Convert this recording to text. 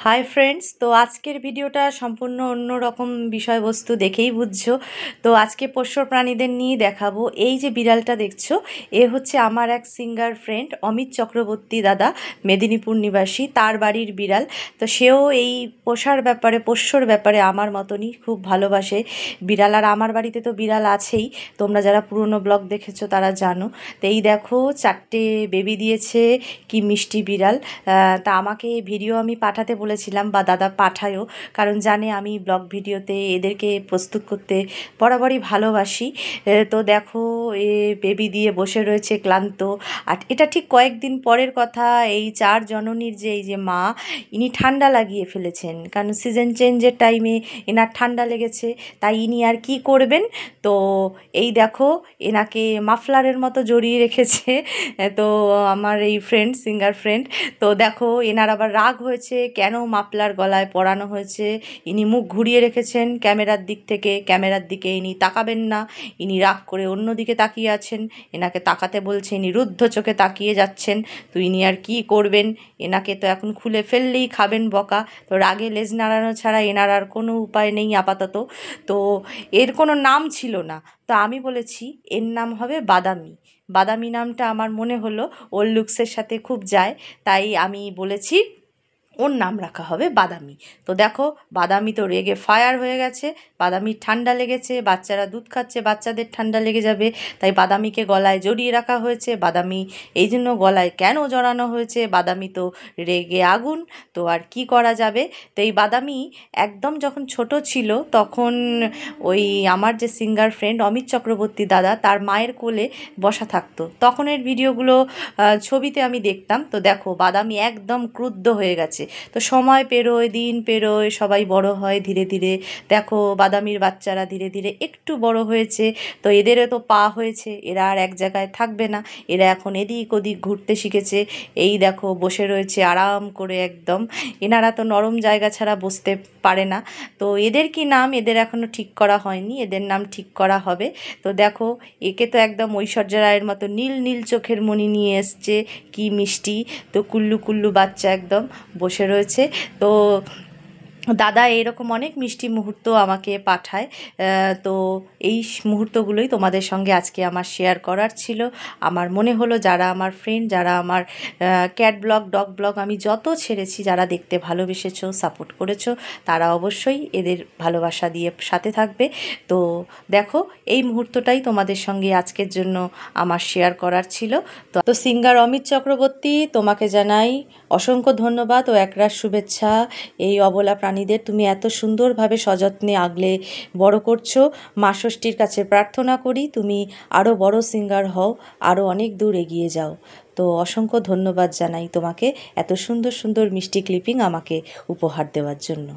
Hi friends, তো আজকের ভিডিওটা সম্পূর্ণ অন্য রকম বিষয়বস্তু দেখেই বুঝছো। তো আজকে পোষ্য প্রাণীদের নিয়ে দেখাবো। এই যে বিড়ালটা দেখছো, এ হচ্ছে আমার এক সিঙ্গার ফ্রেন্ড অমিত চক্রবর্তী দাদা, মেদিনীপুর নিবাসী, তার বাড়ির বিড়াল। তো সেও এই পোষ্যর ব্যাপারে আমার মতনই খুব ভালোবাসে বিড়াল। আর আমার বাড়িতে তো বিড়াল আছেই, তোমরা যারা পুরনো ব্লগ দেখেছো তারা জানো। তো এই দেখো 4টে বেবি দিয়েছে, কি মিষ্টি বিড়াল। তা আমাকে ভিডিও আমি পাঠাতে বলেছিলাম, বা দাদা পাঠায়ও, কারণ জানে আমি ব্লগ ভিডিওতে এদেরকে প্রস্তুত করতে বরাবরই ভালোবাসি। তো দেখো এ বেবি দিয়ে বসে রয়েছে ক্লান্ত। আর এটা ঠিক কয়েকদিন পরের কথা। এই 4 জননীর যে এই যে মা, ইনি ঠান্ডা লাগিয়ে ফেলেছেন, কারণ সিজন চেঞ্জের টাইমে এনার ঠান্ডা লেগেছে। তাই ইনি আর কি করবেন, তো এই দেখো এনাকে মাফলারের মতো জড়িয়ে রেখেছে। তো আমার এই ফ্রেন্ড, সিঙ্গার ফ্রেন্ড, তো দেখো এনার আবার রাগ হয়েছে, কেন মাফলার গলায় পরানো হয়েছে। ইনি মুখ ঘুরিয়ে রেখেছেন ক্যামেরার দিক থেকে, ক্যামেরার দিকে ইনি তাকাবেন না। ইনি রাগ করে অন্য দিকে তাকিয়ে আছেন, এনাকে তাকাতে বলছে, ইনি রুদ্ধ চোখে তাকিয়ে যাচ্ছেন। তো ইনি আর কি করবেন, এনাকে তো এখন খুলে ফেললেই খাবেন বকা। তো রাগে লেজ নাড়ানো ছাড়া এনার আর কোনো উপায় নেই আপাতত। তো এর কোনো নাম ছিল না, তো আমি বলেছি এর নাম হবে বাদামি। বাদামি নামটা আমার মনে হলো ওর লুকসের সাথে খুব যায়, তাই আমি বলেছি ওর নাম রাখা হবে বাদামি। তো দেখো বাদামি তো রেগে ফায়ার হয়ে গেছে, বাদামির ঠান্ডা লেগেছে, বাচ্চারা দুধ খাচ্ছে, বাচ্চাদের ঠান্ডা লেগে যাবে, তাই বাদামিকে গলায় জড়িয়ে রাখা হয়েছে। বাদামি এই জন্য গলায় কেন জড়ানো হয়েছে, বাদামি তো রেগে আগুন, তো আর কি করা যাবে। তো এই বাদামি একদম যখন ছোট ছিল তখন ওই আমার যে সিঙ্গার ফ্রেন্ড অমিত চক্রবর্তী দাদা, তার মায়ের কোলে বসা থাকতো, তখনের ভিডিওগুলো ছবিতে আমি দেখতাম। তো দেখো বাদামি একদম ক্রুদ্ধ হয়ে গেছে। তো সময় পেরোয়, দিন পেরোয়, সবাই বড় হয় ধীরে ধীরে। দেখো বাদামির বাচ্চারা ধীরে ধীরে একটু বড় হয়েছে, তো এদেরও তো পা হয়েছে, এরা আর এক জায়গায় থাকবে না, এরা এখন এদিক ওদিক ঘুরতে শিখেছে। এই দেখো বসে রয়েছে আরাম করে একদম, এনারা তো নরম জায়গা ছাড়া বসতে পারে না। তো এদের কি নাম, এদের এখনও ঠিক করা হয়নি, এদের নাম ঠিক করা হবে। তো দেখো একে তো একদম ঐশ্বর্য রায়ের মতো নীল নীল চোখের মণি নিয়ে এসছে, কি মিষ্টি। তো কুল্লু কুল্লু বাচ্চা একদম বসে রয়েছে। তো দাদা এরকম অনেক মিষ্টি মুহূর্ত আমাকে পাঠায়। তো এই মুহূর্তগুলোই তোমাদের সঙ্গে আজকে আমার শেয়ার করার ছিল। আমার মনে হলো যারা আমার ফ্রেন্ড, যারা আমার ক্যাট ব্লগ, ডগ ব্লগ আমি যত ছেড়েছি, যারা দেখতে ভালোবেসেছো, সাপোর্ট করেছো, তারা অবশ্যই এদের ভালোবাসা দিয়ে সাথে থাকবে। তো দেখো এই মুহূর্তটাই তোমাদের সঙ্গে আজকের জন্য আমার শেয়ার করার ছিল। তো সিঙ্গার অমিত চক্রবর্তী, তোমাকে জানাই অসংখ্য ধন্যবাদ ও একরাশ শুভেচ্ছা। এই অবলা প্রাণীদের তুমি এত সুন্দরভাবে সযত্নে আগলে বড় করছো। মা ষষ্ঠীর কাছে প্রার্থনা করি তুমি আরও বড় সিঙ্গার হও, আরও অনেক দূর এগিয়ে যাও। তো অসংখ্য ধন্যবাদ জানাই তোমাকে এত সুন্দর সুন্দর মিষ্টি ক্লিপিং আমাকে উপহার দেওয়ার জন্য।